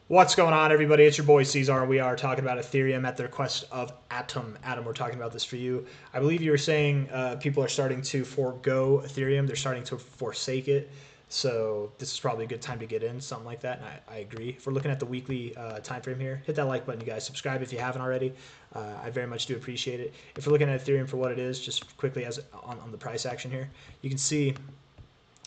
What's going on, everybody? It's your boy C-Zar, and we are talking about Ethereum at the request of Atom. Adam, we're talking about this for you. I believe you were saying people are starting to forego Ethereum. They're starting to forsake it. So this is probably a good time to get in, something like that. And I agree. If we're looking at the weekly time frame here, hit that like button, you guys. Subscribe if you haven't already. I very much do appreciate it. If we're looking at Ethereum for what it is, just quickly as on the price action here, you can see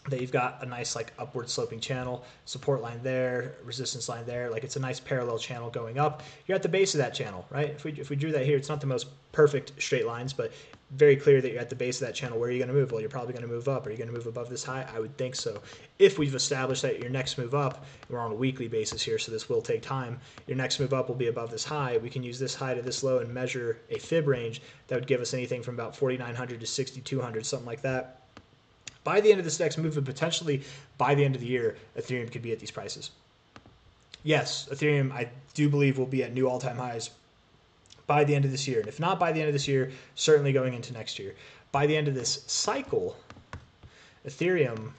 that you've got a nice like upward sloping channel, support line there, resistance line there. Like it's a nice parallel channel going up. You're at the base of that channel, right? If we drew that here, it's not the most perfect straight lines, but very clear that you're at the base of that channel. Where are you going to move? Well, you're probably going to move up. Are you going to move above this high? I would think so. If we've established that your next move up, we're on a weekly basis here, so this will take time. Your next move up will be above this high. We can use this high to this low and measure a fib range that would give us anything from about 4,900 to 6,200, something like that. By the end of this next move, and potentially by the end of the year, Ethereum could be at these prices. Yes, Ethereum, I do believe, will be at new all-time highs by the end of this year. And if not by the end of this year, certainly going into next year. By the end of this cycle, Ethereum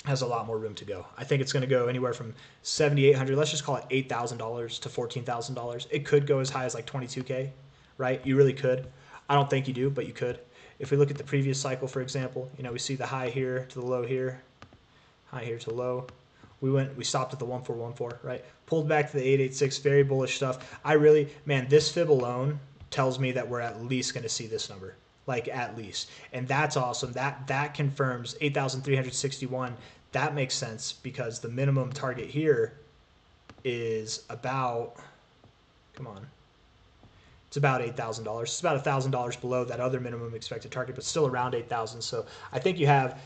has a lot more room to go. I think it's going to go anywhere from $7,800, let's just call it $8,000 to $14,000. It could go as high as like 22K, right? You really could. I don't think you do, but you could. If we look at the previous cycle, for example, we see the high here to the low here, high here to low. We stopped at the 1414, right? Pulled back to the 886, very bullish stuff. This fib alone tells me that we're at least going to see this number, like at least. And that's awesome. That confirms 8,361. That makes sense because the minimum target here is about, come on, it's about $8,000. It's about $1,000 below that other minimum expected target, but still around 8,000. So I think you have,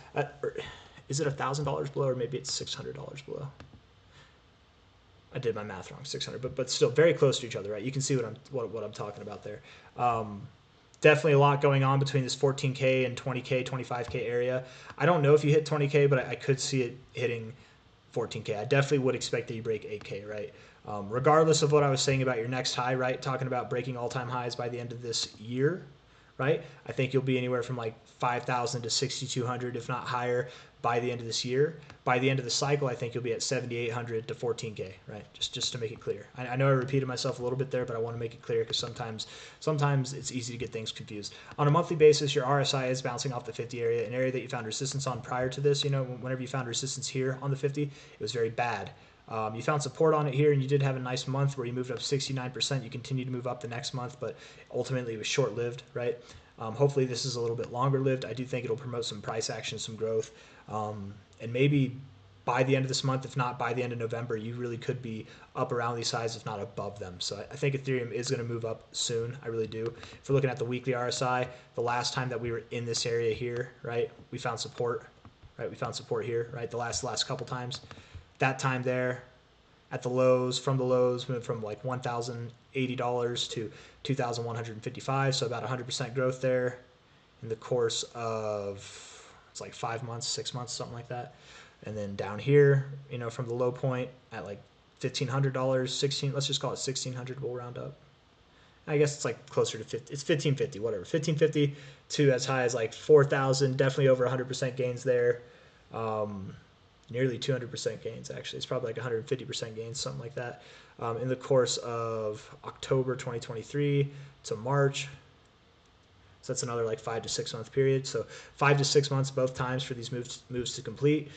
is it $1,000 below or maybe it's $600 below? I did my math wrong, 600, but still very close to each other, right? You can see what I'm talking about there. Definitely a lot going on between this 14K and 20K, 25K area. I don't know if you hit 20K, but I could see it hitting 14K. I definitely would expect that you break 8K, right? Regardless of what I was saying about your next high, right? Talking about breaking all-time highs by the end of this year, right? I think you'll be anywhere from like 5,000 to 6,200, if not higher, by the end of this year. By the end of the cycle, I think you'll be at 7,800 to 14K, right? Just to make it clear. I know I repeated myself a little bit there, but I want to make it clear because sometimes it's easy to get things confused. On a monthly basis, your RSI is bouncing off the 50 area, an area that you found resistance on prior to this. Whenever you found resistance here on the 50, it was very bad. You found support on it here, and you did have a nice month where you moved up 69%. You continued to move up the next month, but ultimately it was short-lived, right? Hopefully this is a little bit longer-lived. I do think it'll promote some price action, some growth, and maybe by the end of this month, if not by the end of November, you really could be up around these highs, if not above them. So I think Ethereum is going to move up soon. I really do. If we're looking at the weekly RSI, the last time that we were in this area here, right, we found support, right? We found support here, right? The last couple times. That time there at the lows, from the lows, moved from like $1,080 to $2,155, so about 100% growth there in the course of, it's like 5 months, 6 months, something like that. And then down here, from the low point at like $1,500, let's just call it 1,600, we'll round up. I guess it's like closer to 50, it's 1,550, whatever. 1,550 to as high as like 4,000, definitely over 100% gains there. Nearly 200% gains, actually. It's probably like 150% gains, something like that, in the course of October 2023 to March. So that's another like 5 to 6 month period. So 5 to 6 months both times for these moves to complete.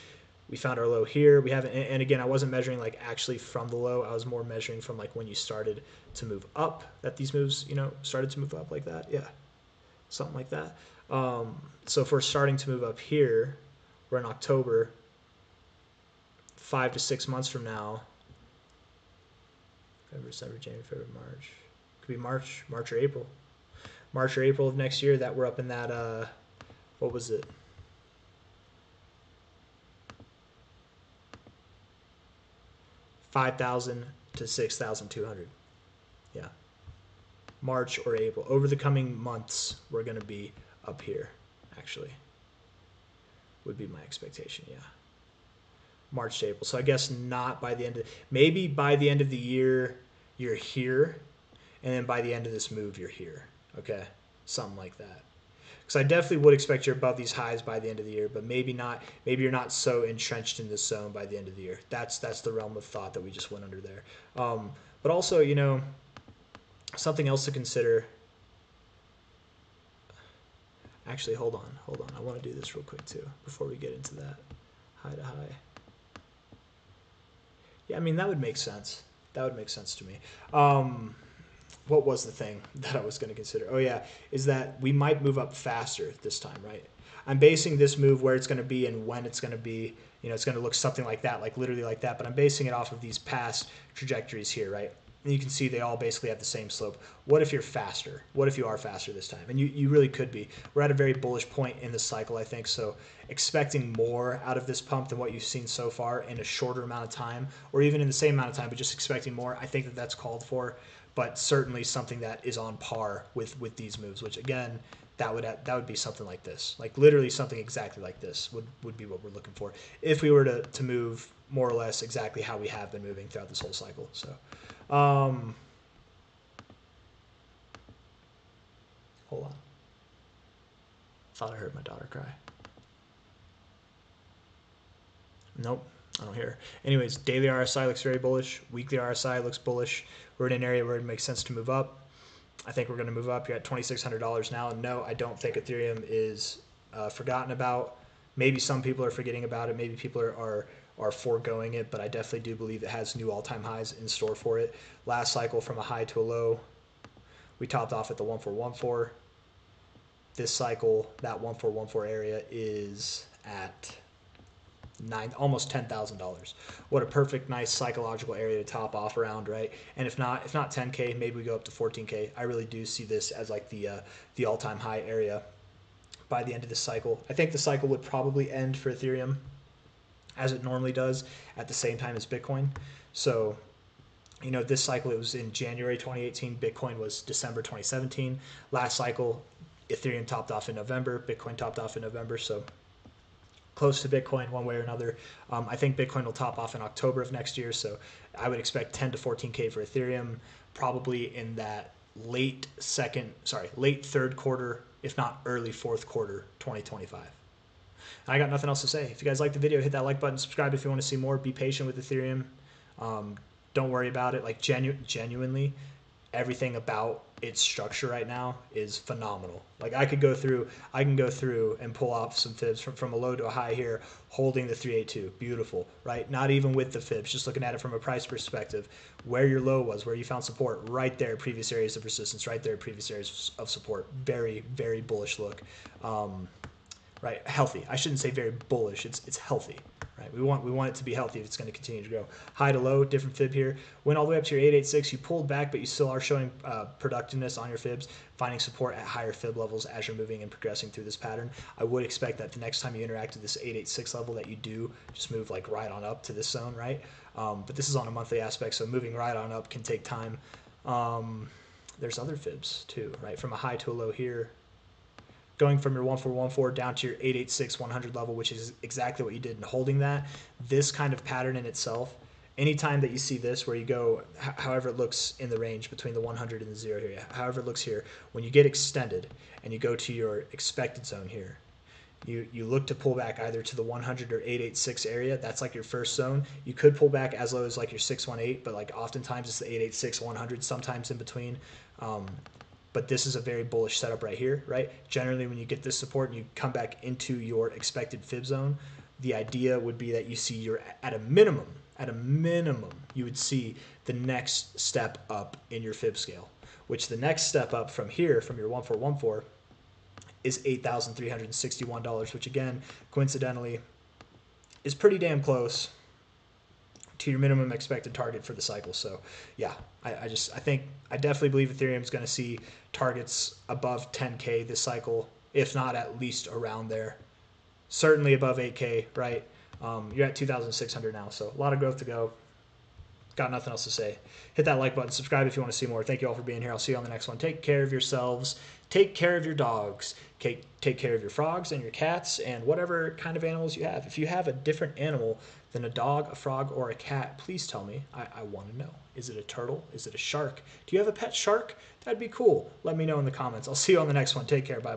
We found our low here. We haven't, and again, I wasn't measuring like actually from the low. I was more measuring from like when you started to move up, that these moves, started to move up like that. Yeah, something like that. So if we're starting to move up here, we're in October. 5 to 6 months from now, February, December, January, February, March. Could be March or April. March or April of next year that we're up in that, what was it? $5,000 to 6,200. Yeah. March or April. Over the coming months, we're going to be up here, actually. Would be my expectation, yeah. March to April. So I guess not by the end of, maybe by the end of the year, you're here. And then by the end of this move, you're here. Okay. Something like that. Because I definitely would expect you're above these highs by the end of the year, but maybe not. Maybe you're not so entrenched in this zone by the end of the year. That's the realm of thought that we just went under there. But also, you know, something else to consider. Actually, hold on. I want to do this real quick too before we get into that high to high. Yeah, I mean, that would make sense. That would make sense to me. What was the thing that I was going to consider? Oh, yeah, is that we might move up faster this time, right? I'm basing this move where it's going to be and when it's going to be. You know, it's going to look something like that, like literally like that. But I'm basing it off of these past trajectories here, right? And you can see they all basically have the same slope. What if you're faster? What if you are faster this time? And you really could be. We're at a very bullish point in the cycle, I think. So expecting more out of this pump than what you've seen so far in a shorter amount of time, or even in the same amount of time, but just expecting more, I think that that's called for. But certainly something that is on par with these moves, which again, that would be something like this. Like literally something exactly like this would be what we're looking for if we were to move more or less exactly how we have been moving throughout this whole cycle. So hold on. Thought I heard my daughter cry. Nope, I don't hear her. Anyways, daily RSI looks very bullish. Weekly RSI looks bullish. We're in an area where it makes sense to move up. I think we're going to move up. You're at $2,600 now. And no, I don't think Ethereum is forgotten about. Maybe some people are forgetting about it. Maybe people are foregoing it, but I definitely do believe it has new all-time highs in store for it. Last cycle from a high to a low, we topped off at the 1414. This cycle, that 1414 area is at almost $10,000. What a perfect, nice psychological area to top off around, right? And if not 10K, maybe we go up to 14K. I really do see this as like the all-time high area by the end of this cycle. I think the cycle would probably end for Ethereum, as it normally does, at the same time as Bitcoin. So, you know, this cycle, it was in January 2018. Bitcoin was December 2017. Last cycle, Ethereum topped off in November. Bitcoin topped off in November. So close to Bitcoin one way or another. I think Bitcoin will top off in October of next year. So I would expect 10 to 14K for Ethereum, probably in that late third quarter, if not early fourth quarter, 2025. I got nothing else to say. If you guys like the video, hit that like button, subscribe if you want to see more. Be patient with Ethereum. Don't worry about it. Like genuinely, everything about its structure right now is phenomenal. Like I can go through and pull off some fibs from a low to a high here, holding the 382. Beautiful, right? Not even with the fibs, just looking at it from a price perspective, where your low was, where you found support, right there, previous areas of resistance, right there, previous areas of support. Very, very bullish look. Right, healthy. I shouldn't say very bullish. It's healthy. Right, we want it to be healthy if it's going to continue to grow. High to low, different fib here. Went all the way up to your 886. You pulled back, but you still are showing productiveness on your fibs, finding support at higher fib levels as you're moving and progressing through this pattern. I would expect that the next time you interact with this 886 level, that you do just move like right on up to this zone, right? But this is on a monthly aspect, so moving right on up can take time. There's other fibs too, right? From a high to a low here, going from your 1414 down to your 886 100 level, which is exactly what you did, and holding that. This kind of pattern in itself, anytime that you see this where you go, however it looks in the range between the 100 and the 0 here, however it looks here, when you get extended and you go to your expected zone here, you look to pull back either to the 100 or 886 area. That's like your first zone. You could pull back as low as like your 618, but like oftentimes it's the 886 100, sometimes in between. But this is a very bullish setup right here, right? Generally, when you get this support and you come back into your expected fib zone, the idea would be that you see you're at a minimum, you would see the next step up in your fib scale, which the next step up from here, from your 1414, is $8,361, which again, coincidentally, is pretty damn close to your minimum expected target for the cycle. So yeah, I definitely believe Ethereum is going to see targets above 10K this cycle, if not at least around there. Certainly above 8K, right? You're at 2,600 now, so a lot of growth to go. Got nothing else to say. Hit that like button, subscribe if you want to see more. Thank you all for being here. I'll see you on the next one. Take care of yourselves. Take care of your dogs. Take care of your frogs and your cats and whatever kind of animals you have. If you have a different animal than a dog, a frog, or a cat, please tell me. I want to know. Is it a turtle? Is it a shark? Do you have a pet shark? That'd be cool. Let me know in the comments. I'll see you on the next one. Take care. Bye.